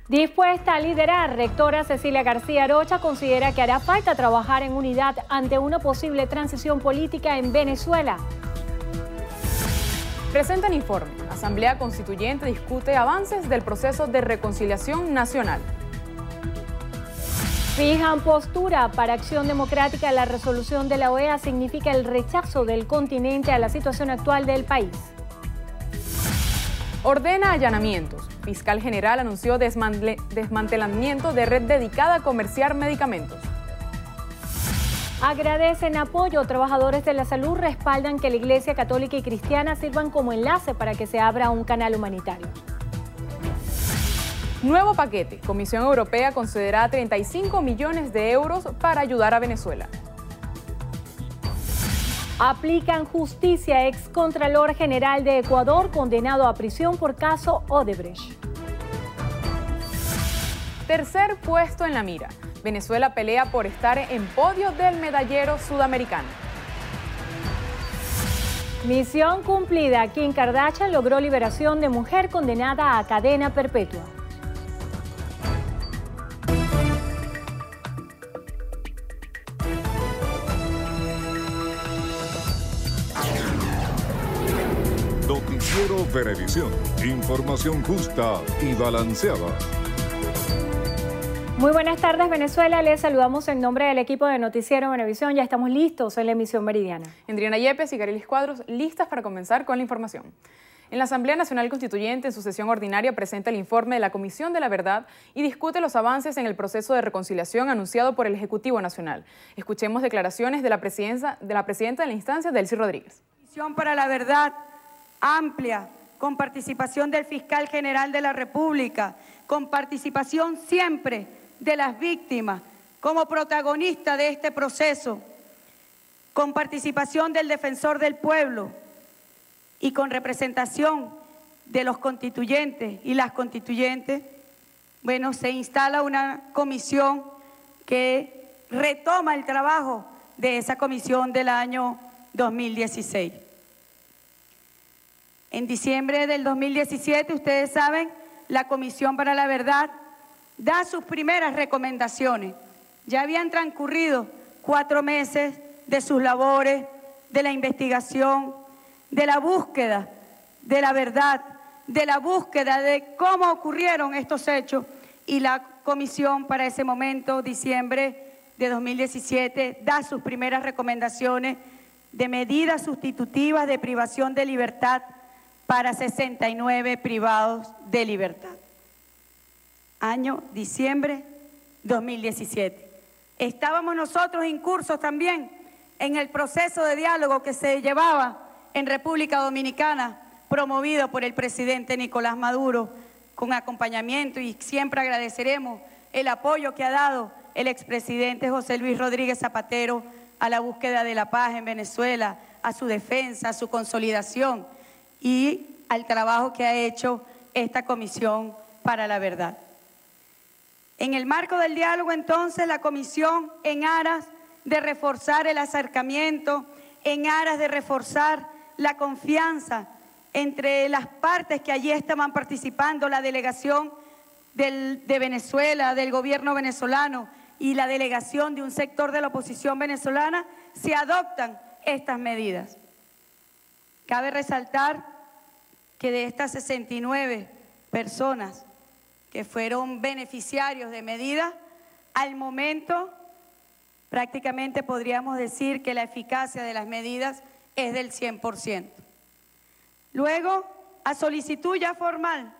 Dispuesta a liderar, rectora Cecilia García Arocha considera que hará falta trabajar en unidad ante una posible transición política en Venezuela. Presentan informe. Asamblea Constituyente discute avances del proceso de reconciliación nacional. Fijan postura para Acción Democrática. La resolución de la OEA significa el rechazo del continente a la situación actual del país. Ordena allanamientos. Fiscal General anunció desmantelamiento de red dedicada a comerciar medicamentos. Agradecen apoyo. Trabajadores de la salud respaldan que la Iglesia Católica y Cristiana sirvan como enlace para que se abra un canal humanitario. Nuevo paquete. Comisión Europea concederá 35 millones de euros para ayudar a Venezuela. Aplican justicia. Excontralor General de Ecuador condenado a prisión por caso Odebrecht. Tercer puesto en la mira. Venezuela pelea por estar en podio del medallero sudamericano. Misión cumplida. Kim Kardashian logró liberación de mujer condenada a cadena perpetua. Noticiero Venevisión. Información justa y balanceada. Muy buenas tardes, Venezuela. Les saludamos en nombre del equipo de Noticiero Venevisión. Ya estamos listos en la emisión meridiana. Endriana Yepes y Carelis Cuadros, listas para comenzar con la información. En la Asamblea Nacional Constituyente, en su sesión ordinaria, presenta el informe de la Comisión de la Verdad y discute los avances en el proceso de reconciliación anunciado por el Ejecutivo Nacional. Escuchemos declaraciones de la presidenta de la instancia, Delcy Rodríguez. Comisión para la Verdad amplia, con participación del Fiscal General de la República, con participación siempre de las víctimas como protagonista de este proceso, con participación del Defensor del Pueblo y con representación de los constituyentes y las constituyentes. Bueno, se instala una comisión que retoma el trabajo de esa comisión del año 2016. En diciembre del 2017, ustedes saben, la Comisión para la Verdad da sus primeras recomendaciones. Ya habían transcurrido 4 meses de sus labores, de la investigación, de la búsqueda de la verdad, de la búsqueda de cómo ocurrieron estos hechos, y la Comisión para ese momento, diciembre de 2017, da sus primeras recomendaciones de medidas sustitutivas de privación de libertad para 69 privados de libertad. Año diciembre 2017. Estábamos nosotros incursos también en el proceso de diálogo que se llevaba en República Dominicana, promovido por el presidente Nicolás Maduro, con acompañamiento, y siempre agradeceremos el apoyo que ha dado el expresidente José Luis Rodríguez Zapatero a la búsqueda de la paz en Venezuela, a su defensa, a su consolidación y al trabajo que ha hecho esta Comisión para la Verdad. En el marco del diálogo, entonces, la Comisión, en aras de reforzar el acercamiento, en aras de reforzar la confianza entre las partes que allí estaban participando, la delegación de Venezuela, del gobierno venezolano y la delegación de un sector de la oposición venezolana, se adoptan estas medidas. Cabe resaltar que de estas 69 personas que fueron beneficiarios de medidas, al momento prácticamente podríamos decir que la eficacia de las medidas es del 100%. Luego, a solicitud ya formal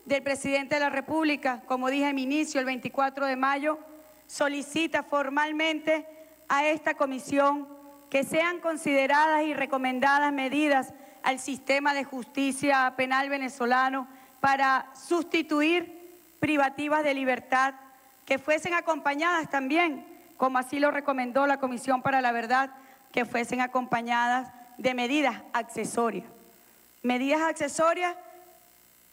del presidente de la República, como dije en mi inicio, el 24 de mayo, solicita formalmente a esta comisión que sean consideradas y recomendadas medidas al sistema de justicia penal venezolano para sustituir privativas de libertad que fuesen acompañadas también, como así lo recomendó la Comisión para la Verdad, que fuesen acompañadas de medidas accesorias. Medidas accesorias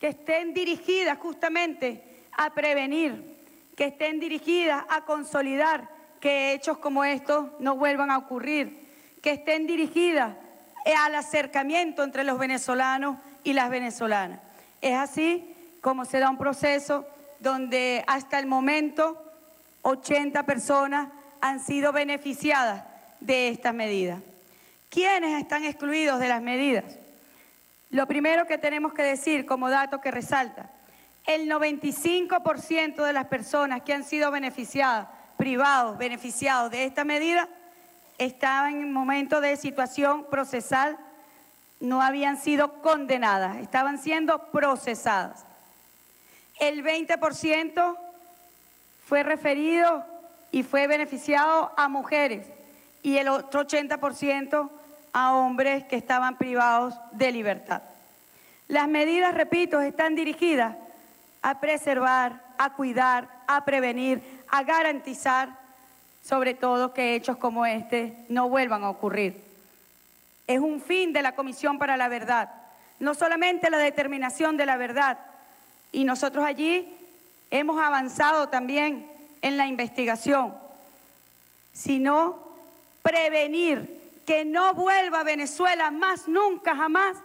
que estén dirigidas justamente a prevenir, que estén dirigidas a consolidar que hechos como estos no vuelvan a ocurrir, que estén dirigidas al acercamiento entre los venezolanos y las venezolanas. Es así como se da un proceso donde hasta el momento 80 personas han sido beneficiadas de estas medidas. ¿Quiénes están excluidos de las medidas? Lo primero que tenemos que decir como dato que resalta, el 95% de las personas que han sido beneficiadas, privados, beneficiados de esta medida, estaban en momento de situación procesal, no habían sido condenadas, estaban siendo procesadas. El 20% fue referido y fue beneficiado a mujeres y el otro 80% a hombres que estaban privados de libertad. Las medidas, repito, están dirigidas a preservar, a cuidar, a prevenir, a garantizar, sobre todo que hechos como este no vuelvan a ocurrir. Es un fin de la Comisión para la Verdad, no solamente la determinación de la verdad, y nosotros allí hemos avanzado también en la investigación, sino prevenir que no vuelva Venezuela más nunca jamás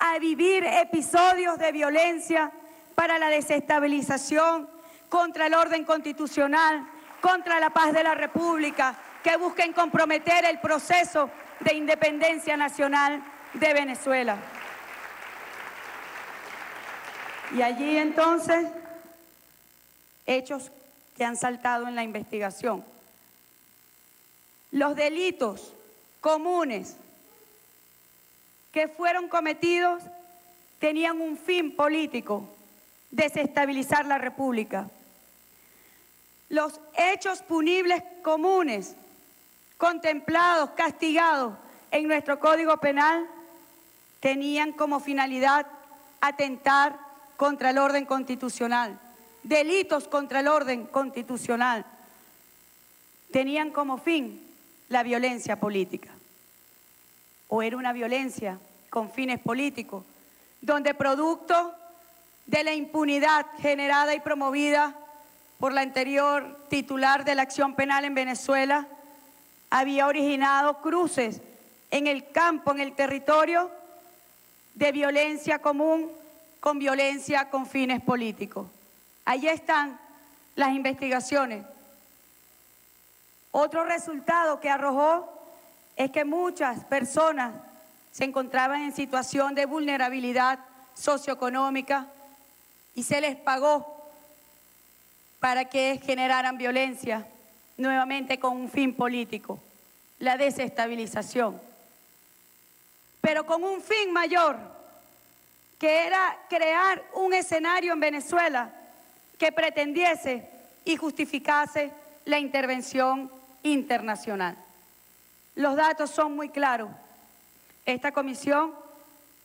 a vivir episodios de violencia para la desestabilización, contra el orden constitucional, contra la paz de la República, que busquen comprometer el proceso de independencia nacional de Venezuela. Y allí entonces, hechos que han saltado en la investigación. Los delitos comunes que fueron cometidos tenían un fin político, desestabilizar la República. Los hechos punibles comunes, contemplados, castigados en nuestro Código Penal, tenían como finalidad atentar contra el orden constitucional. Delitos contra el orden constitucional tenían como fin la violencia política. O era una violencia con fines políticos, donde producto de la impunidad generada y promovida por la anterior titular de la acción penal en Venezuela, había originado cruces en el campo, en el territorio, de violencia común con violencia con fines políticos. Allí están las investigaciones. Otro resultado que arrojó es que muchas personas se encontraban en situación de vulnerabilidad socioeconómica y se les pagó para que generaran violencia, nuevamente con un fin político, la desestabilización. Pero con un fin mayor, que era crear un escenario en Venezuela que pretendiese y justificase la intervención internacional. Los datos son muy claros. Esta comisión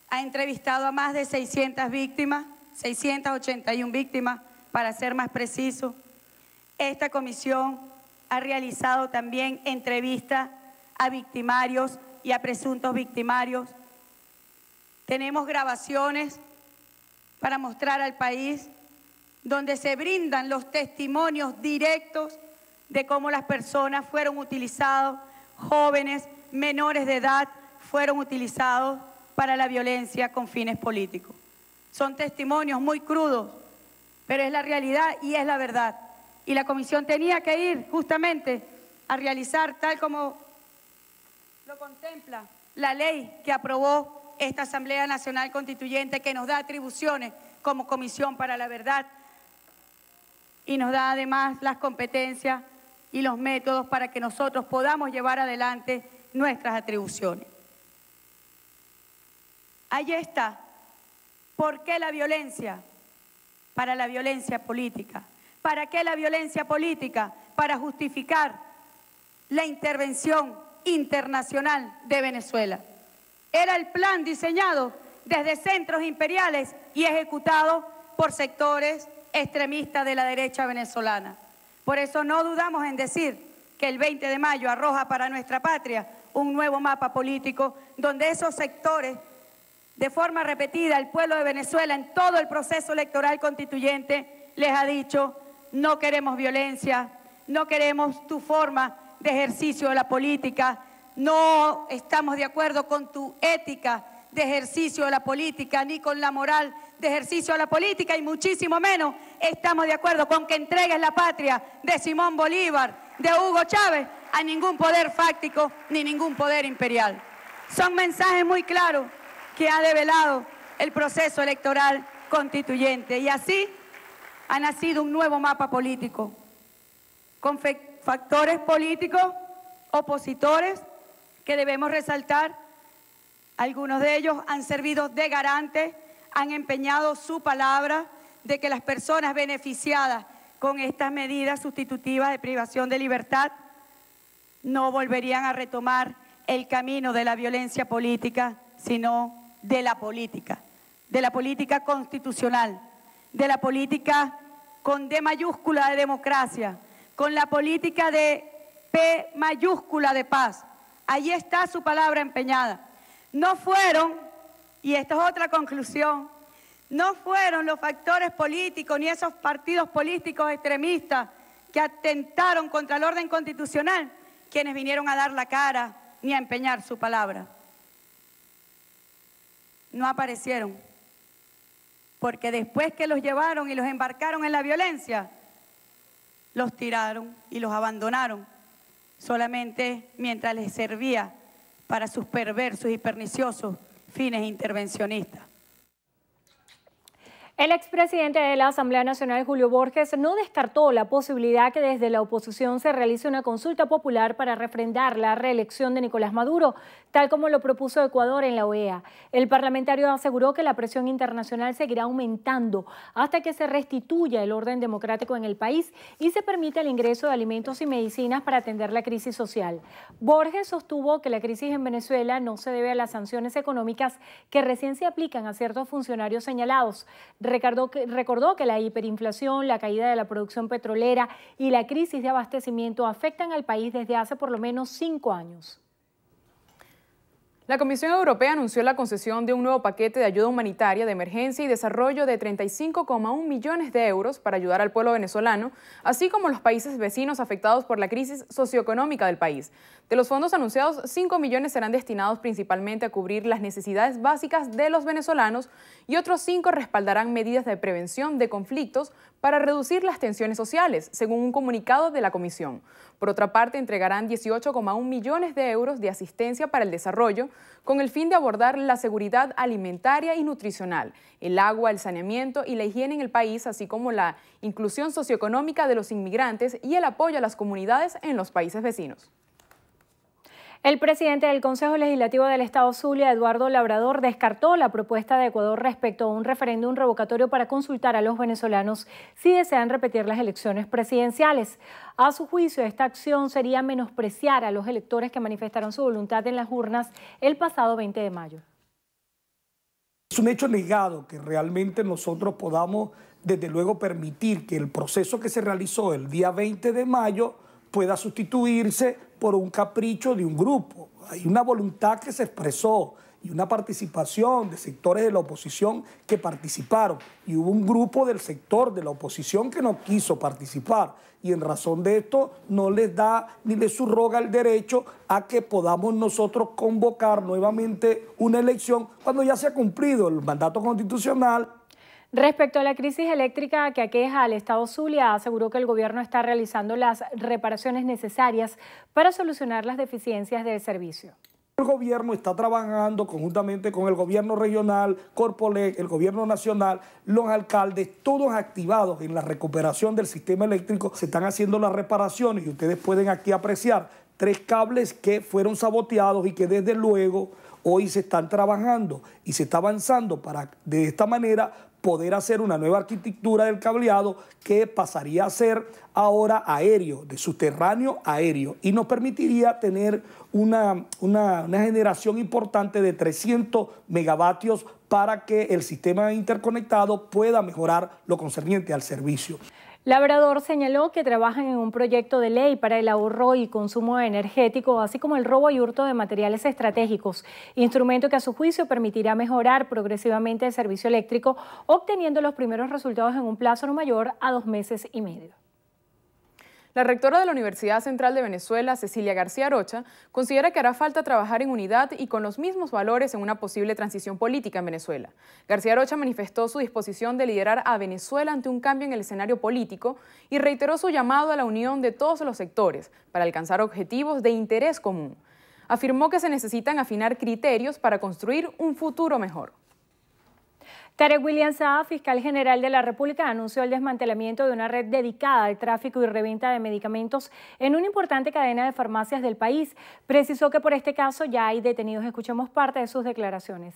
ha entrevistado a más de 600 víctimas, 681 víctimas, para ser más preciso. Esta comisión ha realizado también entrevistas a victimarios y a presuntos victimarios. Tenemos grabaciones para mostrar al país donde se brindan los testimonios directos de cómo las personas fueron utilizadas, jóvenes, menores de edad, fueron utilizados para la violencia con fines políticos. Son testimonios muy crudos, pero es la realidad y es la verdad. Y la comisión tenía que ir justamente a realizar, tal como lo contempla la ley que aprobó esta Asamblea Nacional Constituyente, que nos da atribuciones como Comisión para la Verdad y nos da además las competencias y los métodos para que nosotros podamos llevar adelante nuestras atribuciones. Allí está. ¿Por qué la violencia? Para la violencia política. ¿Para qué la violencia política? Para justificar la intervención internacional de Venezuela. Era el plan diseñado desde centros imperiales y ejecutado por sectores extremistas de la derecha venezolana. Por eso no dudamos en decir que el 20 de mayo arroja para nuestra patria un nuevo mapa político donde esos sectores, de forma repetida, el pueblo de Venezuela en todo el proceso electoral constituyente les ha dicho: no queremos violencia, no queremos tu forma de ejercicio de la política, no estamos de acuerdo con tu ética de ejercicio de la política, ni con la moral de ejercicio de la política, y muchísimo menos estamos de acuerdo con que entregues la patria de Simón Bolívar, de Hugo Chávez, a ningún poder fáctico ni ningún poder imperial. Son mensajes muy claros que ha develado el proceso electoral constituyente, y así ha nacido un nuevo mapa político, con factores políticos opositores que debemos resaltar. Algunos de ellos han servido de garantes, han empeñado su palabra de que las personas beneficiadas con estas medidas sustitutivas de privación de libertad no volverían a retomar el camino de la violencia política, sino de la política constitucional, de la política con D mayúscula de democracia, con la política de P mayúscula de paz. Allí está su palabra empeñada. No fueron, y esta es otra conclusión, no fueron los factores políticos ni esos partidos políticos extremistas que atentaron contra el orden constitucional quienes vinieron a dar la cara ni a empeñar su palabra. No aparecieron, porque después que los llevaron y los embarcaron en la violencia, los tiraron y los abandonaron, solamente mientras les servía para sus perversos y perniciosos fines intervencionistas. El expresidente de la Asamblea Nacional, Julio Borges, no descartó la posibilidad que desde la oposición se realice una consulta popular para refrendar la reelección de Nicolás Maduro, tal como lo propuso Ecuador en la OEA. El parlamentario aseguró que la presión internacional seguirá aumentando hasta que se restituya el orden democrático en el país y se permita el ingreso de alimentos y medicinas para atender la crisis social. Borges sostuvo que la crisis en Venezuela no se debe a las sanciones económicas que recién se aplican a ciertos funcionarios señalados. Recordó que la hiperinflación, la caída de la producción petrolera y la crisis de abastecimiento afectan al país desde hace por lo menos 5 años. La Comisión Europea anunció la concesión de un nuevo paquete de ayuda humanitaria de emergencia y desarrollo de 35,1 millones de euros para ayudar al pueblo venezolano, así como los países vecinos afectados por la crisis socioeconómica del país. De los fondos anunciados, 5 millones serán destinados principalmente a cubrir las necesidades básicas de los venezolanos y otros 5 respaldarán medidas de prevención de conflictos para reducir las tensiones sociales, según un comunicado de la Comisión. Por otra parte, entregarán 18,1 millones de euros de asistencia para el desarrollo con el fin de abordar la seguridad alimentaria y nutricional, el agua, el saneamiento y la higiene en el país, así como la inclusión socioeconómica de los inmigrantes y el apoyo a las comunidades en los países vecinos. El presidente del Consejo Legislativo del Estado Zulia, Eduardo Labrador, descartó la propuesta de Ecuador respecto a un referéndum revocatorio para consultar a los venezolanos si desean repetir las elecciones presidenciales. A su juicio, esta acción sería menospreciar a los electores que manifestaron su voluntad en las urnas el pasado 20 de mayo. Es un hecho negado que realmente nosotros podamos, desde luego, permitir que el proceso que se realizó el día 20 de mayo pueda sustituirse por un capricho de un grupo. Hay una voluntad que se expresó y una participación de sectores de la oposición que participaron. Y hubo un grupo del sector de la oposición que no quiso participar. Y en razón de esto no les da ni les subroga el derecho a que podamos nosotros convocar nuevamente una elección cuando ya se ha cumplido el mandato constitucional. Respecto a la crisis eléctrica que aqueja al Estado Zulia, aseguró que el gobierno está realizando las reparaciones necesarias para solucionar las deficiencias del servicio. El gobierno está trabajando conjuntamente con el gobierno regional, Corpolec, el gobierno nacional, los alcaldes, todos activados en la recuperación del sistema eléctrico. Se están haciendo las reparaciones y ustedes pueden aquí apreciar 3 cables que fueron saboteados y que desde luego hoy se están trabajando y se está avanzando para de esta manera poder hacer una nueva arquitectura del cableado que pasaría a ser ahora aéreo, de subterráneo a aéreo, y nos permitiría tener una generación importante de 300 megavatios para que el sistema interconectado pueda mejorar lo concerniente al servicio. Labrador señaló que trabajan en un proyecto de ley para el ahorro y consumo energético, así como el robo y hurto de materiales estratégicos, instrumento que a su juicio permitirá mejorar progresivamente el servicio eléctrico, obteniendo los primeros resultados en un plazo no mayor a 2 meses y medio. La rectora de la Universidad Central de Venezuela, Cecilia García Arocha, considera que hará falta trabajar en unidad y con los mismos valores en una posible transición política en Venezuela. García Arocha manifestó su disposición de liderar a Venezuela ante un cambio en el escenario político y reiteró su llamado a la unión de todos los sectores para alcanzar objetivos de interés común. Afirmó que se necesitan afinar criterios para construir un futuro mejor. Tarek William Saab, fiscal general de la República, anunció el desmantelamiento de una red dedicada al tráfico y reventa de medicamentos en una importante cadena de farmacias del país. Precisó que por este caso ya hay detenidos. Escuchemos parte de sus declaraciones.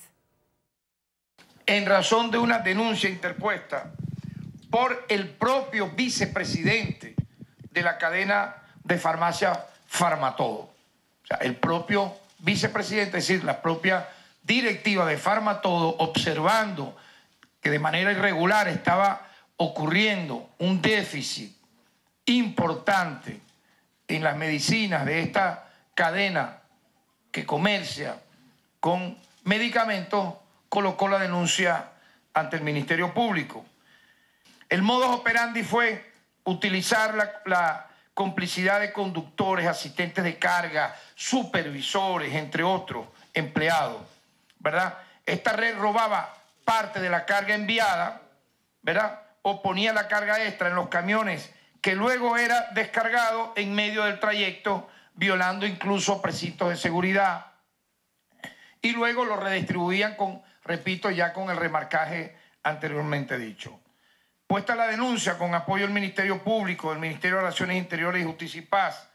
En razón de una denuncia interpuesta por el propio vicepresidente de la cadena de farmacia Farmatodo. O sea, el propio vicepresidente, es decir, la propia directiva de Farmatodo, observando que de manera irregular estaba ocurriendo un déficit importante en las medicinas de esta cadena que comercia con medicamentos, colocó la denuncia ante el Ministerio Público. El modus operandi fue utilizar la complicidad de conductores, asistentes de carga, supervisores, entre otros empleados, ¿verdad? Esta red robaba parte de la carga enviada, ¿verdad? O ponía la carga extra en los camiones que luego era descargado en medio del trayecto, violando incluso precintos de seguridad. Y luego lo redistribuían con, repito, ya con el remarcaje anteriormente dicho. Puesta la denuncia con apoyo del Ministerio Público, del Ministerio de Relaciones Interiores y Justicia y Paz,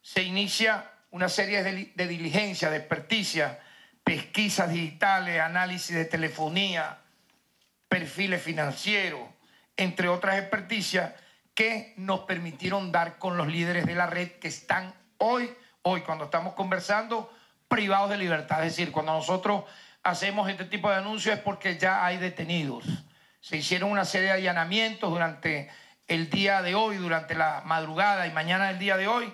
se inicia una serie de diligencias, de experticias, pesquisas digitales, análisis de telefonía, perfiles financieros, entre otras experticias que nos permitieron dar con los líderes de la red que están hoy cuando estamos conversando, privados de libertad. Es decir, cuando nosotros hacemos este tipo de anuncios es porque ya hay detenidos. Se hicieron una serie de allanamientos durante el día de hoy, durante la madrugada y mañana del día de hoy,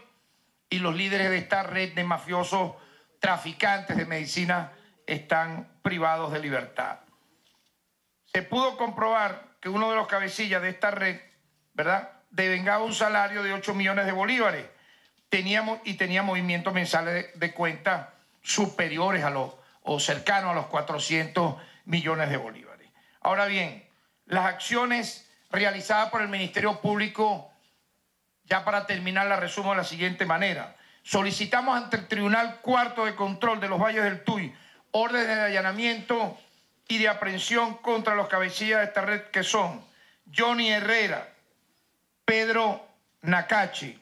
y los líderes de esta red de mafiosos traficantes de medicina están privados de libertad. Se pudo comprobar que uno de los cabecillas de esta red, ¿verdad?, devengaba un salario de 8 millones de bolívares. Tenía movimientos mensales de cuenta superiores a los, o cercanos a los 400 millones de bolívares. Ahora bien, las acciones realizadas por el Ministerio Público, ya para terminar, las resumo de la siguiente manera. Solicitamos ante el Tribunal Cuarto de Control de los Valles del Tuy órdenes de allanamiento y de aprehensión contra los cabecillas de esta red, que son Johnny Herrera, Pedro Nacachi,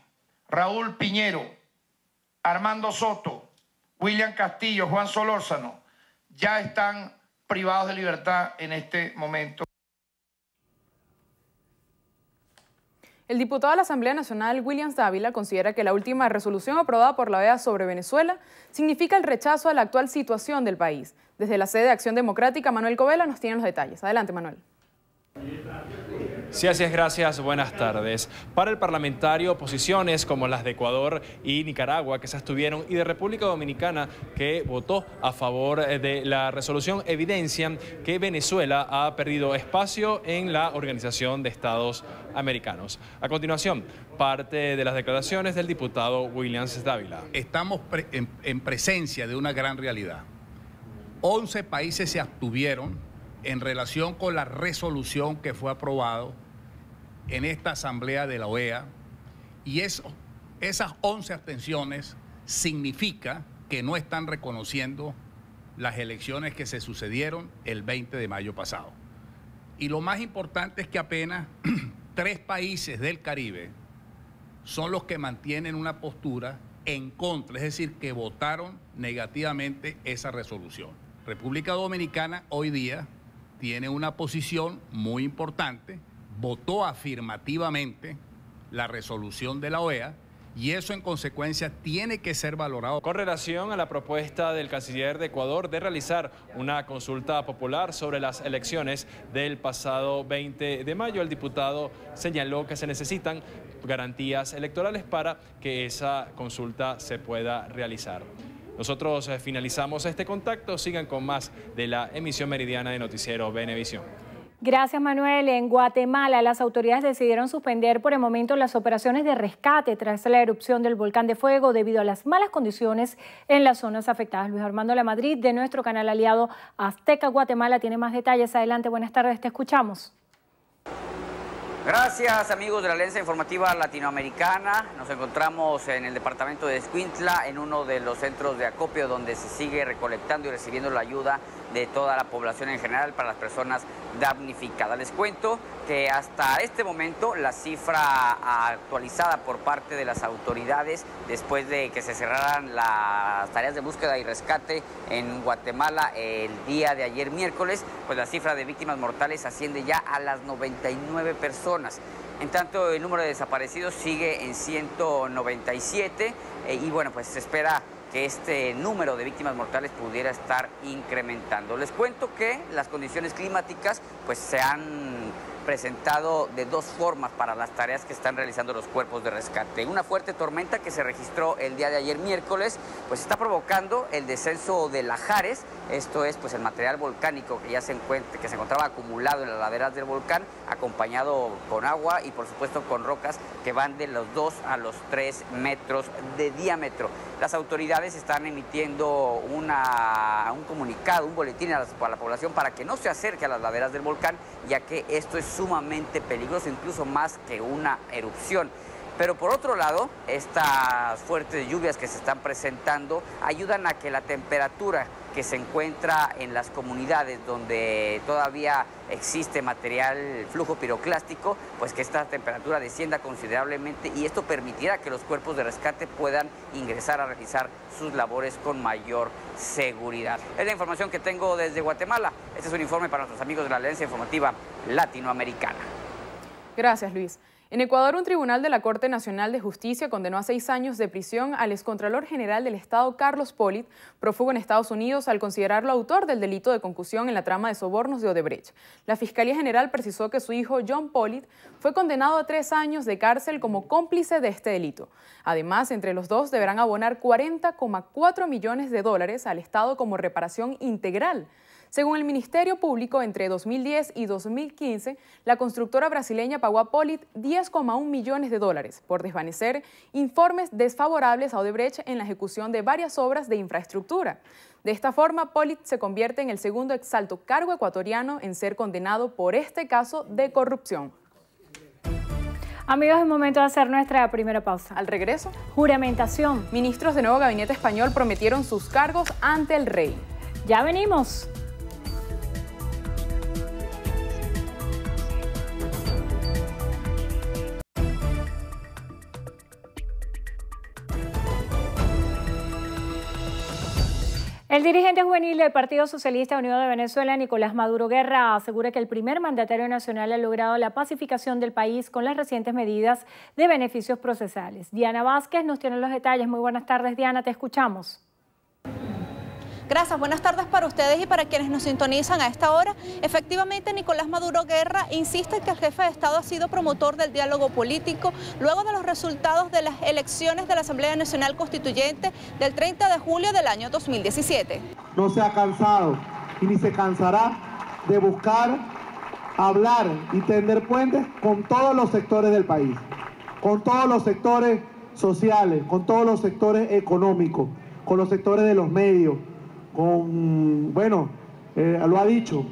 Raúl Piñero, Armando Soto, William Castillo, Juan Solórzano. Ya están privados de libertad en este momento. El diputado de la Asamblea Nacional, Williams Dávila, considera que la última resolución aprobada por la OEA sobre Venezuela significa el rechazo a la actual situación del país. Desde la sede de Acción Democrática, Manuel Covela nos tiene los detalles. Adelante, Manuel. Sí, así es, gracias. Buenas tardes. Para el parlamentario, posiciones como las de Ecuador y Nicaragua, que se abstuvieron, y de República Dominicana, que votó a favor de la resolución, evidencian que Venezuela ha perdido espacio en la Organización de Estados Americanos. A continuación, parte de las declaraciones del diputado Williams Dávila. Estamos en presencia de una gran realidad. 11 países se abstuvieron en relación con la resolución que fue aprobado en esta asamblea de la OEA, y esas 11 abstenciones significa que no están reconociendo las elecciones que se sucedieron el 20 de mayo pasado. Y lo más importante es que apenas 3 países del Caribe son los que mantienen una postura en contra, es decir, que votaron negativamente esa resolución. República Dominicana hoy día tiene una posición muy importante, votó afirmativamente la resolución de la OEA, y eso en consecuencia tiene que ser valorado. Con relación a la propuesta del canciller de Ecuador de realizar una consulta popular sobre las elecciones del pasado 20 de mayo, el diputado señaló que se necesitan garantías electorales para que esa consulta se pueda realizar. Nosotros finalizamos este contacto. Sigan con más de la emisión meridiana de Noticiero Venevisión. Gracias, Manuel. En Guatemala, las autoridades decidieron suspender por el momento las operaciones de rescate tras la erupción del volcán de fuego debido a las malas condiciones en las zonas afectadas. Luis Armando Lamadrid, de nuestro canal aliado Azteca Guatemala, tiene más detalles. Adelante, buenas tardes, te escuchamos. Gracias, amigos de la Alianza Informativa Latinoamericana. Nos encontramos en el departamento de Escuintla, en uno de los centros de acopio donde se sigue recolectando y recibiendo la ayuda de toda la población en general para las personas damnificadas. Les cuento que hasta este momento la cifra actualizada por parte de las autoridades después de que se cerraran las tareas de búsqueda y rescate en Guatemala el día de ayer miércoles, pues la cifra de víctimas mortales asciende ya a las 99 personas. En tanto, el número de desaparecidos sigue en 197 y bueno, pues se espera que este número de víctimas mortales pudiera estar incrementando. Les cuento que las condiciones climáticas pues se han presentado de dos formas para las tareas que están realizando los cuerpos de rescate. Una fuerte tormenta que se registró el día de ayer miércoles, pues está provocando el descenso de lajares, esto es pues el material volcánico que ya se encontraba acumulado en las laderas del volcán, acompañado con agua y por supuesto con rocas que van de los 2 a los 3 metros de diámetro. Las autoridades están emitiendo un comunicado, un boletín a la población para que no se acerque a las laderas del volcán, ya que esto es sumamente peligroso, incluso más que una erupción. Pero por otro lado, estas fuertes lluvias que se están presentando ayudan a que la temperatura que se encuentra en las comunidades donde todavía existe material, flujo piroclástico, pues que esta temperatura descienda considerablemente y esto permitirá que los cuerpos de rescate puedan ingresar a realizar sus labores con mayor seguridad. Es la información que tengo desde Guatemala. Este es un informe para nuestros amigos de la Alianza Informativa Latinoamericana. Gracias, Luis. En Ecuador, un tribunal de la Corte Nacional de Justicia condenó a 6 años de prisión al excontralor general del Estado, Carlos Pollitt, prófugo en Estados Unidos, al considerarlo autor del delito de concusión en la trama de sobornos de Odebrecht. La Fiscalía General precisó que su hijo, John Pollitt, fue condenado a 3 años de cárcel como cómplice de este delito. Además, entre los dos deberán abonar $40,4 millones al Estado como reparación integral. Según el Ministerio Público, entre 2010 y 2015, la constructora brasileña pagó a Pollitt $10,1 millones por desvanecer informes desfavorables a Odebrecht en la ejecución de varias obras de infraestructura. De esta forma, Pollitt se convierte en el segundo exalto cargo ecuatoriano en ser condenado por este caso de corrupción. Amigos, es momento de hacer nuestra primera pausa. Al regreso, juramentación. Ministros del nuevo gabinete español prometieron sus cargos ante el rey. Ya venimos. El dirigente juvenil del Partido Socialista Unido de Venezuela, Nicolás Maduro Guerra, asegura que el primer mandatario nacional ha logrado la pacificación del país con las recientes medidas de beneficios procesales. Diana Vázquez nos tiene los detalles. Muy buenas tardes, Diana, te escuchamos. Gracias, buenas tardes para ustedes y para quienes nos sintonizan a esta hora. Efectivamente, Nicolás Maduro Guerra insiste que el jefe de Estado ha sido promotor del diálogo político luego de los resultados de las elecciones de la Asamblea Nacional Constituyente del 30 de julio del año 2017. No se ha cansado y ni se cansará de buscar, hablar y tender puentes con todos los sectores del país, con todos los sectores sociales, con todos los sectores económicos, con los sectores de los medios, lo ha dicho,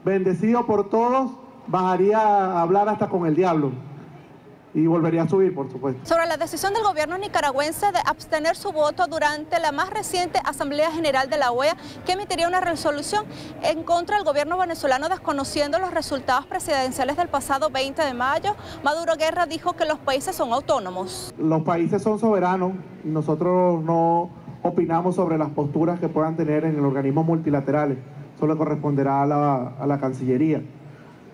bendecido por todos, bajaría a hablar hasta con el diablo y volvería a subir, por supuesto. Sobre la decisión del gobierno nicaragüense de abstener su voto durante la más reciente Asamblea General de la OEA, que emitiría una resolución en contra del gobierno venezolano desconociendo los resultados presidenciales del pasado 20 de mayo, Maduro Guerra dijo que los países son autónomos. Los países son soberanos y nosotros no opinamos sobre las posturas que puedan tener en organismos multilaterales. Eso le corresponderá a la Cancillería.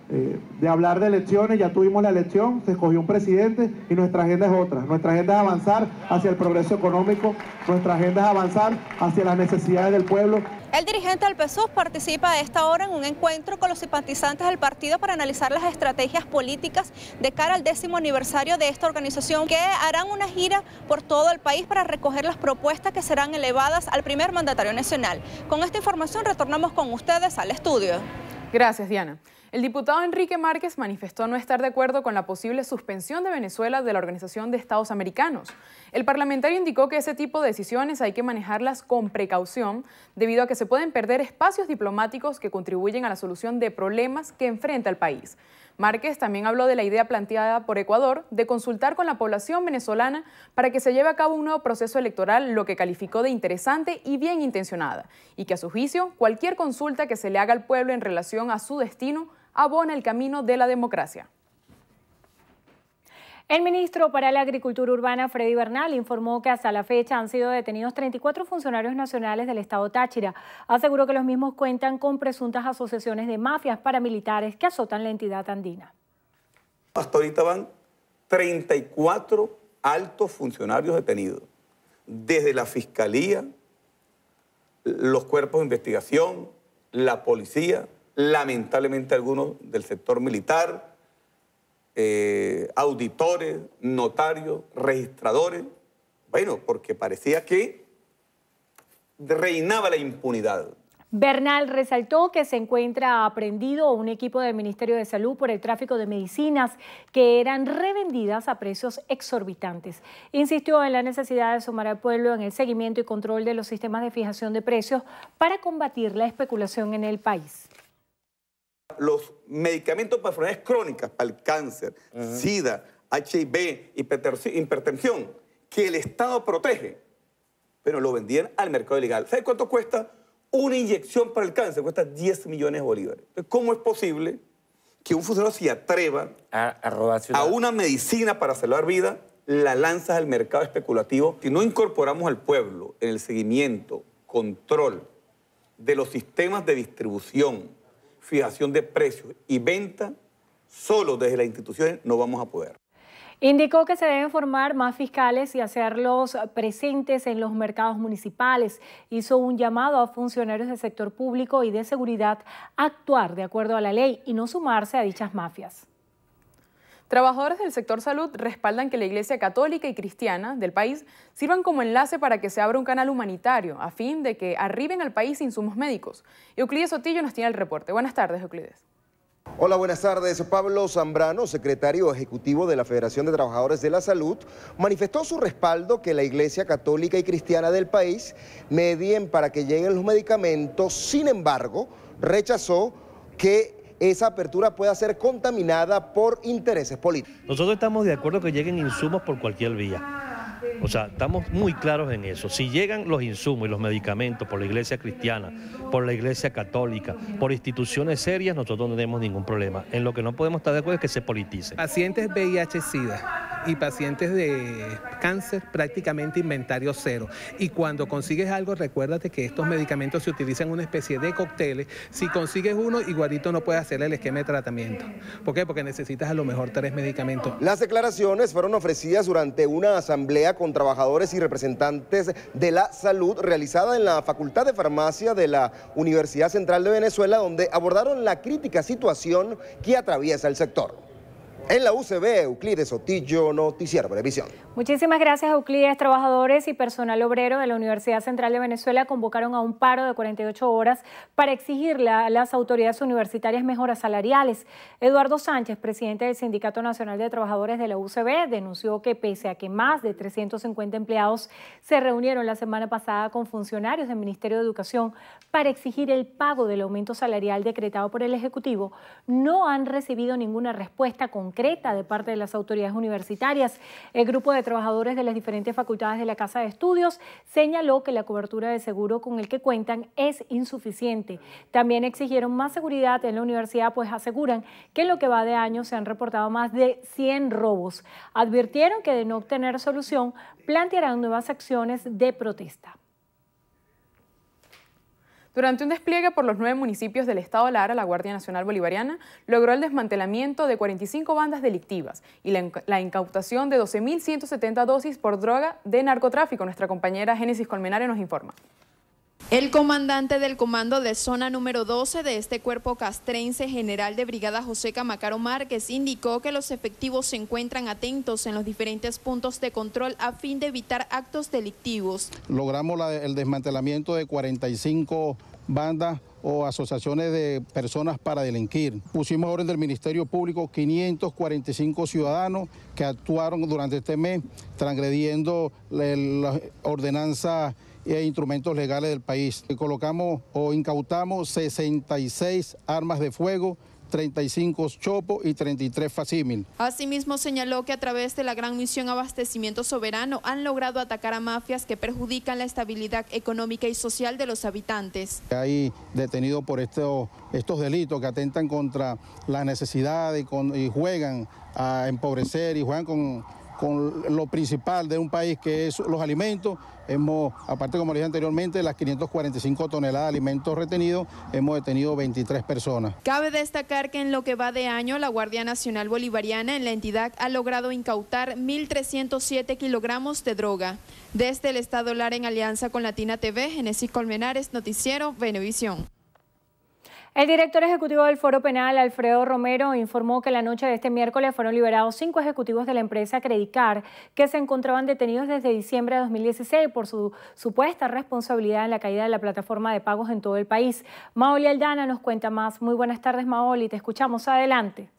De hablar de elecciones, ya tuvimos la elección, se escogió un presidente y nuestra agenda es otra. Nuestra agenda es avanzar hacia el progreso económico, nuestra agenda es avanzar hacia las necesidades del pueblo. El dirigente del PSUV participa a esta hora en un encuentro con los simpatizantes del partido para analizar las estrategias políticas de cara al 10º aniversario de esta organización, que harán una gira por todo el país para recoger las propuestas que serán elevadas al primer mandatario nacional. Con esta información retornamos con ustedes al estudio. Gracias, Diana. El diputado Enrique Márquez manifestó no estar de acuerdo con la posible suspensión de Venezuela de la Organización de Estados Americanos. El parlamentario indicó que ese tipo de decisiones hay que manejarlas con precaución, debido a que se pueden perder espacios diplomáticos que contribuyen a la solución de problemas que enfrenta el país. Márquez también habló de la idea planteada por Ecuador de consultar con la población venezolana para que se lleve a cabo un nuevo proceso electoral, lo que calificó de interesante y bien intencionada, y que a su juicio cualquier consulta que se le haga al pueblo en relación a su destino abona el camino de la democracia. El ministro para la Agricultura Urbana, Freddy Bernal, informó que hasta la fecha han sido detenidos 34 funcionarios nacionales del estado Táchira. Aseguró que los mismos cuentan con presuntas asociaciones de mafias paramilitares que azotan la entidad andina. Hasta ahorita van 34 altos funcionarios detenidos, desde la Fiscalía, los cuerpos de investigación, la policía, lamentablemente algunos del sector militar, auditores, notarios, registradores, bueno, porque parecía que reinaba la impunidad. Bernal resaltó que se encuentra aprehendido un equipo del Ministerio de Salud por el tráfico de medicinas que eran revendidas a precios exorbitantes. Insistió en la necesidad de sumar al pueblo en el seguimiento y control de los sistemas de fijación de precios para combatir la especulación en el país. Los medicamentos para enfermedades crónicas, para el cáncer, SIDA, HIV, hipertensión, que el Estado protege, pero lo vendían al mercado ilegal. ¿Sabe cuánto cuesta una inyección para el cáncer? Cuesta 10 millones de bolívares. Entonces, ¿cómo es posible que un funcionario se atreva a una medicina para salvar vidas, la lanzas al mercado especulativo? Si no incorporamos al pueblo en el seguimiento, control de los sistemas de distribución, fijación de precios y venta, solo desde las instituciones no vamos a poder. Indicó que se deben formar más fiscales y hacerlos presentes en los mercados municipales. Hizo un llamado a funcionarios del sector público y de seguridad a actuar de acuerdo a la ley y no sumarse a dichas mafias. Trabajadores del sector salud respaldan que la Iglesia Católica y Cristiana del país sirvan como enlace para que se abra un canal humanitario a fin de que arriben al país insumos médicos. Euclides Sotillo nos tiene el reporte. Buenas tardes, Euclides. Hola, buenas tardes. Pablo Zambrano, secretario ejecutivo de la Federación de Trabajadores de la Salud, manifestó su respaldo que la Iglesia Católica y Cristiana del país medien para que lleguen los medicamentos. Sin embargo, rechazó que esa apertura pueda ser contaminada por intereses políticos. Nosotros estamos de acuerdo que lleguen insumos por cualquier vía. O sea, estamos muy claros en eso. Si llegan los insumos y los medicamentos por la Iglesia Cristiana, por la Iglesia Católica, por instituciones serias, nosotros no tenemos ningún problema. En lo que no podemos estar de acuerdo es que se politice. Pacientes VIH-Sida y pacientes de cáncer, prácticamente inventario cero. Y cuando consigues algo, recuérdate que estos medicamentos se utilizan en una especie de cócteles. Si consigues uno, igualito no puedes hacer el esquema de tratamiento. ¿Por qué? Porque necesitas a lo mejor 3 medicamentos. Las declaraciones fueron ofrecidas durante una asamblea con trabajadores y representantes de la salud realizada en la Facultad de Farmacia de la Universidad Central de Venezuela, donde abordaron la crítica situación que atraviesa el sector. En la UCB, Euclides Sotillo, Noticiero Venevisión. Muchísimas gracias, Euclides. Trabajadores y personal obrero de la Universidad Central de Venezuela convocaron a un paro de 48 horas para exigirle a las autoridades universitarias mejoras salariales. Eduardo Sánchez, presidente del Sindicato Nacional de Trabajadores de la UCB, denunció que pese a que más de 350 empleados se reunieron la semana pasada con funcionarios del Ministerio de Educación para exigir el pago del aumento salarial decretado por el Ejecutivo, no han recibido ninguna respuesta concreta de parte de las autoridades universitarias. El grupo de trabajadores de las diferentes facultades de la Casa de Estudios señaló que la cobertura de seguro con el que cuentan es insuficiente. También exigieron más seguridad en la universidad, pues aseguran que en lo que va de año se han reportado más de 100 robos. Advirtieron que de no obtener solución, plantearán nuevas acciones de protesta. Durante un despliegue por los 9 municipios del estado Lara, la Guardia Nacional Bolivariana logró el desmantelamiento de 45 bandas delictivas y la incautación de 12.170 dosis por droga de narcotráfico. Nuestra compañera Génesis Colmenares nos informa. El comandante del comando de zona número 12 de este cuerpo castrense, general de brigada José Camacaro Márquez, indicó que los efectivos se encuentran atentos en los diferentes puntos de control a fin de evitar actos delictivos. Logramos el desmantelamiento de 45 bandas o asociaciones de personas para delinquir. Pusimos a orden del Ministerio Público 545 ciudadanos que actuaron durante este mes transgrediendo las ordenanzas e instrumentos legales del país. Colocamos o incautamos 66 armas de fuego, 35 chopos y 33 facímil. Asimismo señaló que a través de la gran misión Abastecimiento Soberano han logrado atacar a mafias que perjudican la estabilidad económica y social de los habitantes. Hay detenidos por estos delitos que atentan contra las necesidades y juegan a empobrecer y juegan con lo principal de un país, que es los alimentos. Aparte, como le dije anteriormente, las 545 toneladas de alimentos retenidos, hemos detenido 23 personas. Cabe destacar que en lo que va de año, la Guardia Nacional Bolivariana en la entidad ha logrado incautar 1.307 kilogramos de droga. Desde el Estado Lara, en alianza con Latina TV, Genesis Colmenares, Noticiero Venevisión. El director ejecutivo del Foro Penal, Alfredo Romero, informó que la noche de este miércoles fueron liberados 5 ejecutivos de la empresa Credicar que se encontraban detenidos desde diciembre de 2016 por su supuesta responsabilidad en la caída de la plataforma de pagos en todo el país. Maoli Aldana nos cuenta más. Muy buenas tardes, Maoli. Te escuchamos. Adelante.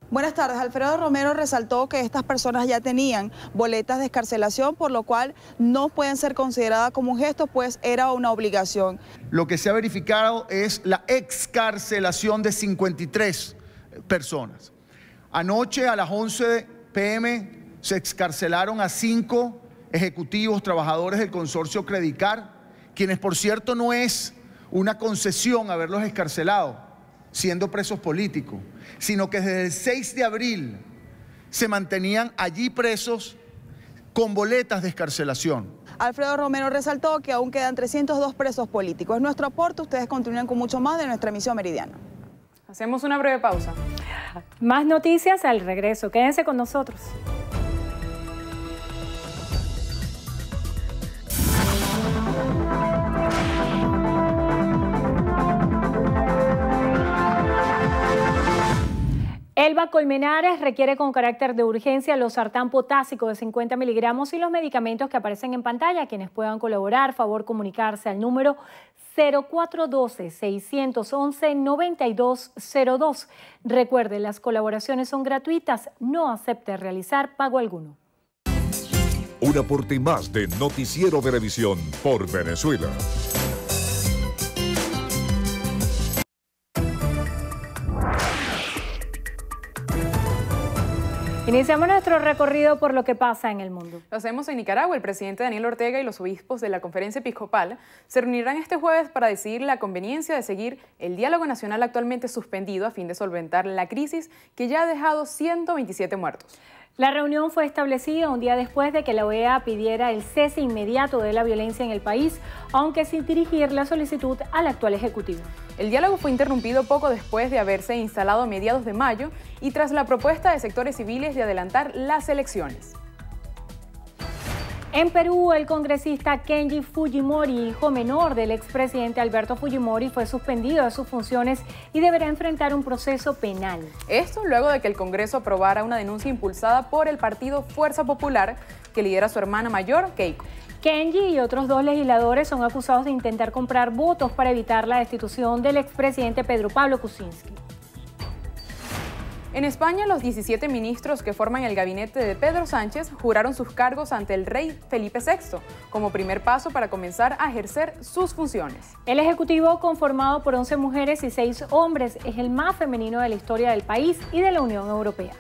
Buenas tardes. Alfredo Romero resaltó que estas personas ya tenían boletas de excarcelación, por lo cual no pueden ser consideradas como un gesto, pues era una obligación. Lo que se ha verificado es la excarcelación de 53 personas. Anoche a las 11 p.m. se excarcelaron a 5 ejecutivos, trabajadores del consorcio Credicar, quienes por cierto no es una concesión haberlos excarcelado siendo presos políticos, sino que desde el 6 de abril se mantenían allí presos con boletas de excarcelación. Alfredo Romero resaltó que aún quedan 302 presos políticos. Es nuestro aporte, ustedes continúan con mucho más de nuestra emisión meridiana. Hacemos una breve pausa. Más noticias al regreso. Quédense con nosotros. Elba Colmenares requiere con carácter de urgencia los sartán potásico de 50 miligramos y los medicamentos que aparecen en pantalla. Quienes puedan colaborar, favor comunicarse al número 0412-611-9202. Recuerde, las colaboraciones son gratuitas, no acepte realizar pago alguno. Un aporte más de Noticiero Venevisión por Venezuela. Iniciamos nuestro recorrido por lo que pasa en el mundo. Lo hacemos en Nicaragua. El presidente Daniel Ortega y los obispos de la Conferencia Episcopal se reunirán este jueves para decidir la conveniencia de seguir el diálogo nacional actualmente suspendido a fin de solventar la crisis que ya ha dejado 127 muertos. La reunión fue establecida un día después de que la OEA pidiera el cese inmediato de la violencia en el país, aunque sin dirigir la solicitud al actual Ejecutivo. El diálogo fue interrumpido poco después de haberse instalado a mediados de mayo y tras la propuesta de sectores civiles de adelantar las elecciones. En Perú, el congresista Kenji Fujimori, hijo menor del expresidente Alberto Fujimori, fue suspendido de sus funciones y deberá enfrentar un proceso penal. Esto luego de que el Congreso aprobara una denuncia impulsada por el partido Fuerza Popular que lidera su hermana mayor, Keiko. Kenji y otros 2 legisladores son acusados de intentar comprar votos para evitar la destitución del expresidente Pedro Pablo Kuczynski. En España, los 17 ministros que forman el gabinete de Pedro Sánchez juraron sus cargos ante el rey Felipe VI, como primer paso para comenzar a ejercer sus funciones. El Ejecutivo, conformado por 11 mujeres y 6 hombres, es el más femenino de la historia del país y de la Unión Europea.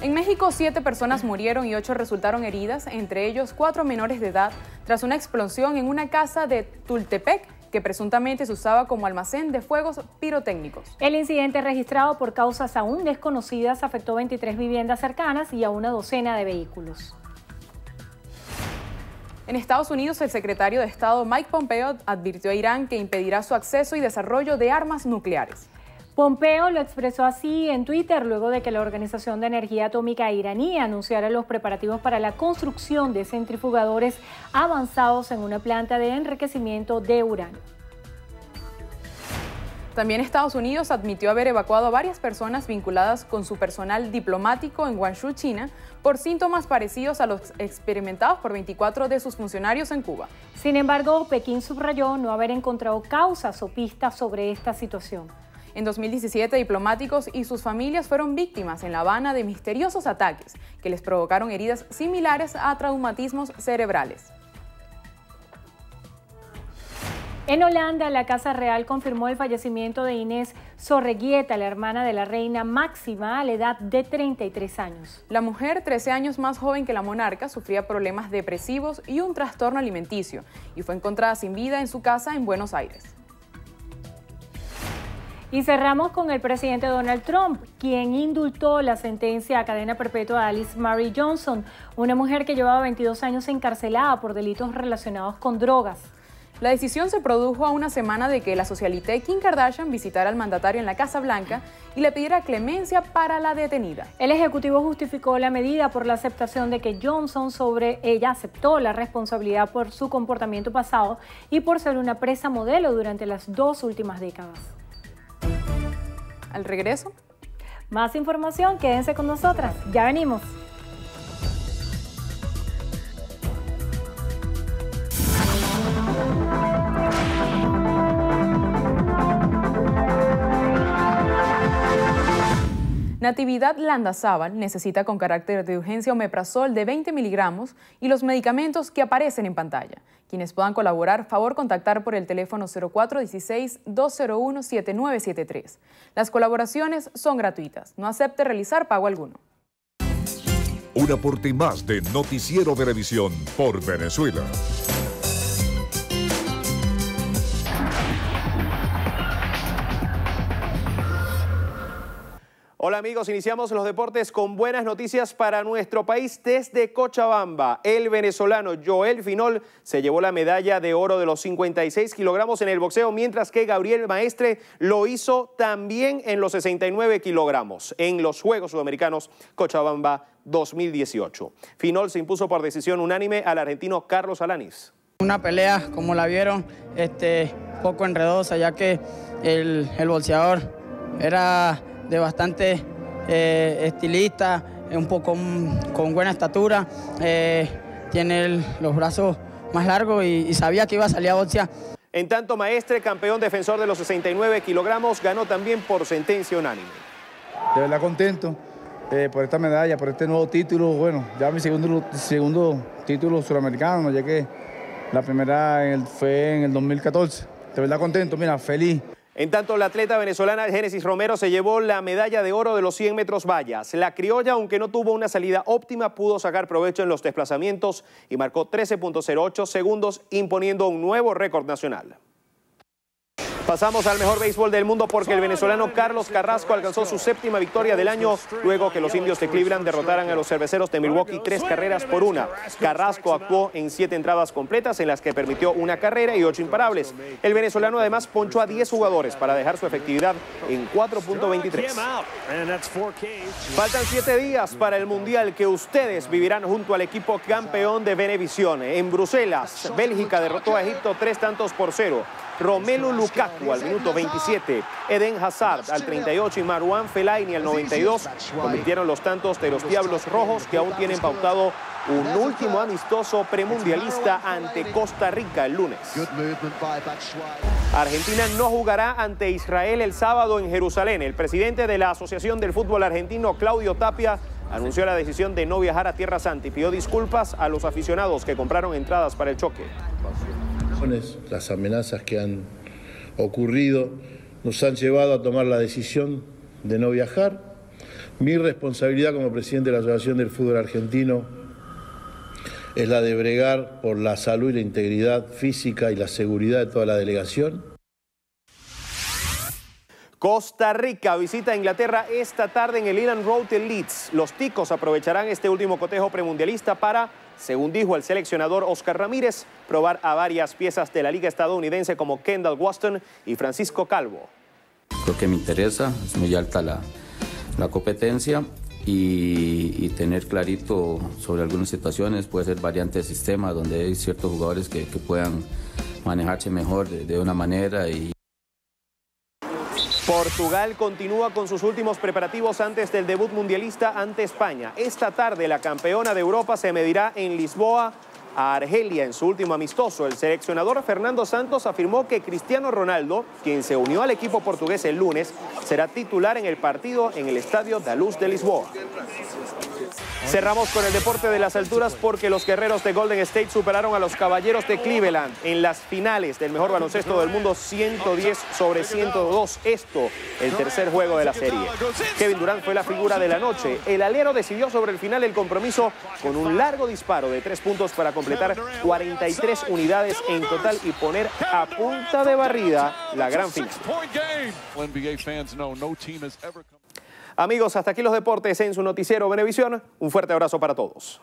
En México, 7 personas murieron y 8 resultaron heridas, entre ellos 4 menores de edad, tras una explosión en una casa de Tultepec, que presuntamente se usaba como almacén de fuegos pirotécnicos. El incidente registrado por causas aún desconocidas afectó 23 viviendas cercanas y a una docena de vehículos. En Estados Unidos, el secretario de Estado Mike Pompeo advirtió a Irán que impedirá su acceso y desarrollo de armas nucleares. Pompeo lo expresó así en Twitter luego de que la Organización de Energía Atómica iraní anunciara los preparativos para la construcción de centrifugadores avanzados en una planta de enriquecimiento de uranio. También Estados Unidos admitió haber evacuado a varias personas vinculadas con su personal diplomático en Guangzhou, China, por síntomas parecidos a los experimentados por 24 de sus funcionarios en Cuba. Sin embargo, Pekín subrayó no haber encontrado causas o pistas sobre esta situación. En 2017, diplomáticos y sus familias fueron víctimas en La Habana de misteriosos ataques que les provocaron heridas similares a traumatismos cerebrales. En Holanda, la Casa Real confirmó el fallecimiento de Inés Zorreguieta, la hermana de la reina Máxima, a la edad de 33 años. La mujer, 13 años más joven que la monarca, sufría problemas depresivos y un trastorno alimenticio y fue encontrada sin vida en su casa en Buenos Aires. Y cerramos con el presidente Donald Trump, quien indultó la sentencia a cadena perpetua de Alice Marie Johnson, una mujer que llevaba 22 años encarcelada por delitos relacionados con drogas. La decisión se produjo a una semana de que la socialité Kim Kardashian visitara al mandatario en la Casa Blanca y le pidiera clemencia para la detenida. El ejecutivo justificó la medida por la aceptación de que Johnson sobre ella aceptó la responsabilidad por su comportamiento pasado y por ser una presa modelo durante las 2 últimas décadas. Al regreso, más información, quédense con nosotras, ya venimos. Natividad Landazábal necesita con carácter de urgencia omeprazol de 20 miligramos y los medicamentos que aparecen en pantalla. Quienes puedan colaborar, favor contactar por el teléfono 0416-201-7973. Las colaboraciones son gratuitas. No acepte realizar pago alguno. Un aporte más de Noticiero Venevisión por Venezuela. Hola amigos, iniciamos los deportes con buenas noticias para nuestro país desde Cochabamba. El venezolano Joel Finol se llevó la medalla de oro de los 56 kilogramos en el boxeo, mientras que Gabriel Maestre lo hizo también en los 69 kilogramos en los Juegos Sudamericanos Cochabamba 2018. Finol se impuso por decisión unánime al argentino Carlos Alanis. Una pelea, como la vieron, poco enredosa, ya que el boxeador era de bastante estilista, un poco con buena estatura, tiene los brazos más largos y sabía que iba a salir a boxear. En tanto, Maestre, campeón defensor de los 69 kilogramos, ganó también por sentencia unánime. De verdad contento por esta medalla, por este nuevo título, bueno, ya mi segundo título suramericano, ya que la primera fue en el 2014. De verdad contento, mira, feliz. En tanto, la atleta venezolana Génesis Romero se llevó la medalla de oro de los 100 metros vallas. La criolla, aunque no tuvo una salida óptima, pudo sacar provecho en los desplazamientos y marcó 13.08 segundos, imponiendo un nuevo récord nacional. Pasamos al mejor béisbol del mundo porque el venezolano Carlos Carrasco alcanzó su 7ª victoria del año luego que los indios de Cleveland derrotaran a los cerveceros de Milwaukee 3-1. Carrasco actuó en 7 entradas completas en las que permitió 1 carrera y 8 imparables. El venezolano además ponchó a 10 jugadores para dejar su efectividad en 4.23. Faltan 7 días para el Mundial que ustedes vivirán junto al equipo campeón de Venevisión. En Bruselas, Bélgica derrotó a Egipto 3-0. Romelu Lukaku al minuto 27, Eden Hazard al 38 y Marouane Fellaini al 92 convirtieron los tantos de los Diablos Rojos, que aún tienen pautado un último amistoso premundialista ante Costa Rica el lunes. Argentina no jugará ante Israel el sábado en Jerusalén. El presidente de la Asociación del Fútbol Argentino, Claudio Tapia, anunció la decisión de no viajar a Tierra Santa y pidió disculpas a los aficionados que compraron entradas para el choque. Las amenazas que han ocurrido nos han llevado a tomar la decisión de no viajar. Mi responsabilidad como presidente de la Asociación del Fútbol Argentino es la de bregar por la salud y la integridad física y la seguridad de toda la delegación. Costa Rica visita a Inglaterra esta tarde en el Elland Road en Leeds. Los ticos aprovecharán este último cotejo premundialista para, según dijo el seleccionador Oscar Ramírez, probar a varias piezas de la liga estadounidense como Kendall Waston y Francisco Calvo. Creo que me interesa, es muy alta la competencia y tener clarito sobre algunas situaciones, puede ser variante de sistema donde hay ciertos jugadores que puedan manejarse mejor de una manera. Portugal continúa con sus últimos preparativos antes del debut mundialista ante España. Esta tarde la campeona de Europa se medirá en Lisboa a Argelia en su último amistoso. El seleccionador Fernando Santos afirmó que Cristiano Ronaldo, quien se unió al equipo portugués el lunes, será titular en el partido en el Estadio da Luz de Lisboa. Cerramos con el deporte de las alturas porque los guerreros de Golden State superaron a los caballeros de Cleveland en las finales del mejor baloncesto del mundo, 110-102. Esto, el tercer juego de la serie. Kevin Durant fue la figura de la noche. El alero decidió sobre el final el compromiso con un largo disparo de 3 puntos para completar 43 unidades en total y poner a punta de barrida la gran final. Amigos, hasta aquí los deportes en su noticiero Venevisión. Un fuerte abrazo para todos.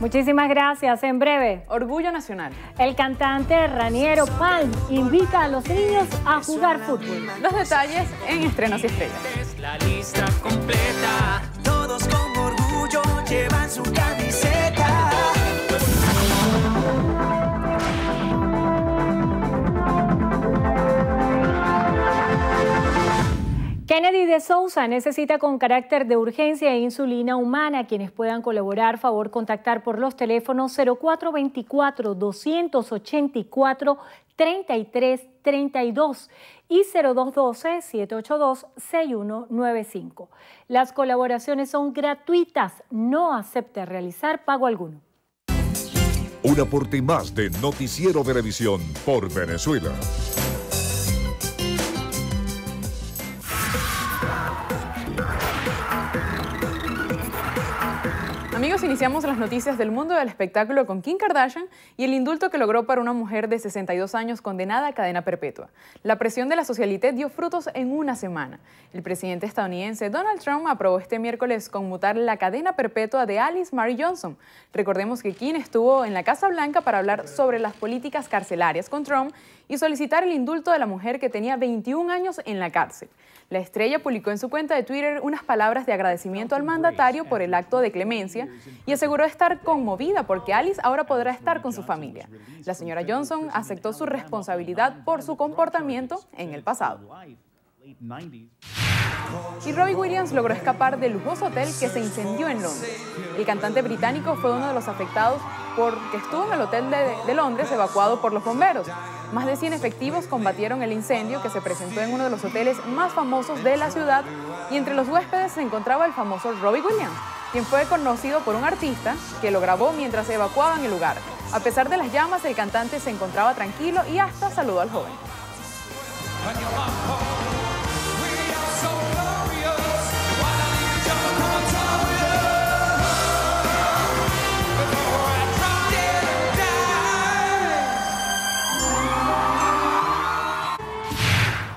Muchísimas gracias. En breve, Orgullo Nacional. El cantante Raniero Palm invita a los niños a jugar fútbol. Los detalles en Estrenos y Estrellas. La lista completa, todos con orgullo llevan su camiseta. Kennedy de Souza necesita con carácter de urgencia insulina humana. Quienes puedan colaborar, favor contactar por los teléfonos 0424-284-3332 y 0212-782-6195. Las colaboraciones son gratuitas, no acepta realizar pago alguno. Un aporte más de Noticiero Venevisión por Venezuela. Amigos, iniciamos las noticias del mundo del espectáculo con Kim Kardashian y el indulto que logró para una mujer de 62 años condenada a cadena perpetua. La presión de la socialité dio frutos en una semana. El presidente estadounidense Donald Trump aprobó este miércoles conmutar la cadena perpetua de Alice Marie Johnson. Recordemos que Kim estuvo en la Casa Blanca para hablar sobre las políticas carcelarias con Trump y solicitar el indulto de la mujer que tenía 21 años en la cárcel. La estrella publicó en su cuenta de Twitter unas palabras de agradecimiento al mandatario por el acto de clemencia y aseguró estar conmovida porque Alice ahora podrá estar con su familia. La señora Johnson aceptó su responsabilidad por su comportamiento en el pasado. Y Robbie Williams logró escapar del lujoso hotel que se incendió en Londres. El cantante británico fue uno de los afectados porque estuvo en el hotel de Londres evacuado por los bomberos. Más de 100 efectivos combatieron el incendio que se presentó en uno de los hoteles más famosos de la ciudad y entre los huéspedes se encontraba el famoso Robbie Williams, quien fue conocido por un artista que lo grabó mientras se evacuaban el lugar. A pesar de las llamas, el cantante se encontraba tranquilo y hasta saludó al joven.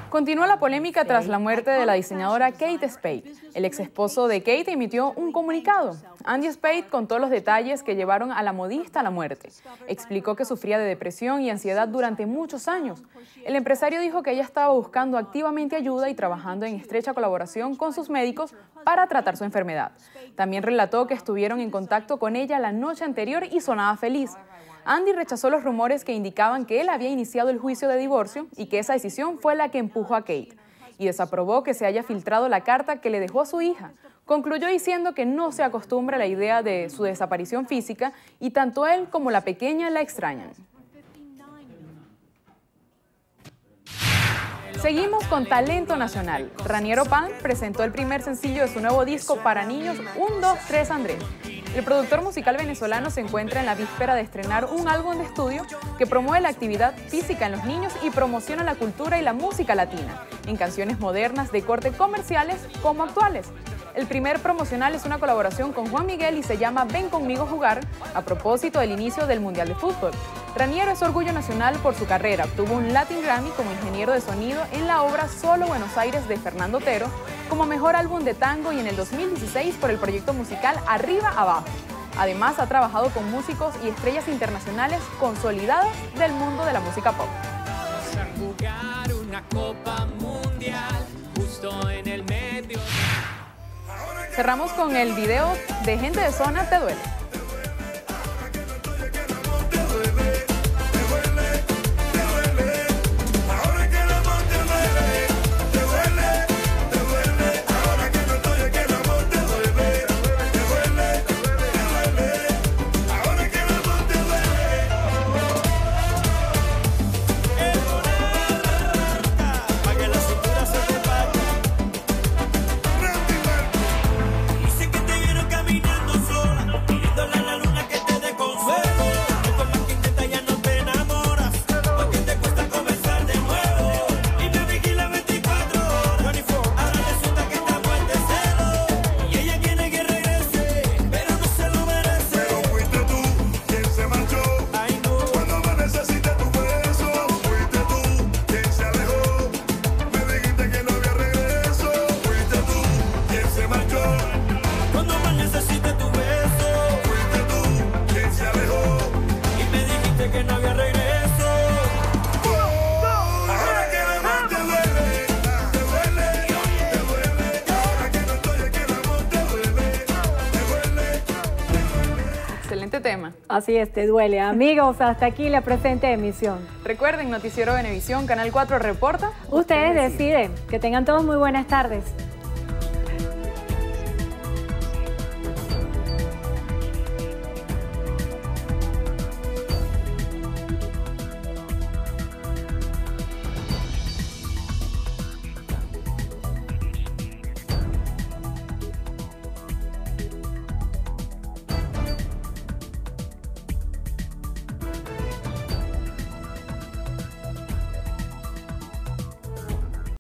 Continúa la polémica tras la muerte de la diseñadora Kate Spade. El ex esposo de Kate emitió un comunicado. Andy Spade contó los detalles que llevaron a la modista a la muerte. Explicó que sufría de depresión y ansiedad durante muchos años. El empresario dijo que ella estaba buscando activamente ayuda y trabajando en estrecha colaboración con sus médicos para tratar su enfermedad. También relató que estuvieron en contacto con ella la noche anterior y sonaba feliz. Andy rechazó los rumores que indicaban que él había iniciado el juicio de divorcio y que esa decisión fue la que empujó a Kate. Y desaprobó que se haya filtrado la carta que le dejó a su hija. Concluyó diciendo que no se acostumbra a la idea de su desaparición física y tanto él como la pequeña la extrañan. Seguimos con talento nacional. Raniero Palm presentó el primer sencillo de su nuevo disco para niños, 1, 2, 3 Andrés. El productor musical venezolano se encuentra en la víspera de estrenar un álbum de estudio que promueve la actividad física en los niños y promociona la cultura y la música latina, en canciones modernas de corte comerciales como actuales. El primer promocional es una colaboración con Juan Miguel y se llama Ven conmigo a jugar, a propósito del inicio del Mundial de Fútbol. Raniero es orgullo nacional por su carrera. Obtuvo un Latin Grammy como ingeniero de sonido en la obra Solo Buenos Aires de Fernando Otero, como mejor álbum de tango y en el 2016 por el proyecto musical Arriba Abajo. Además, ha trabajado con músicos y estrellas internacionales consolidadas del mundo de la música pop. Vamos a jugar una Copa Mundial justo en el medio. Cerramos con el video de Gente de Zona Te Duele. tema. Así es, te duele. Amigos, hasta aquí la presente emisión. Recuerden, Noticiero Venevisión, Canal 4 reporta. Ustedes deciden. Que tengan todos muy buenas tardes.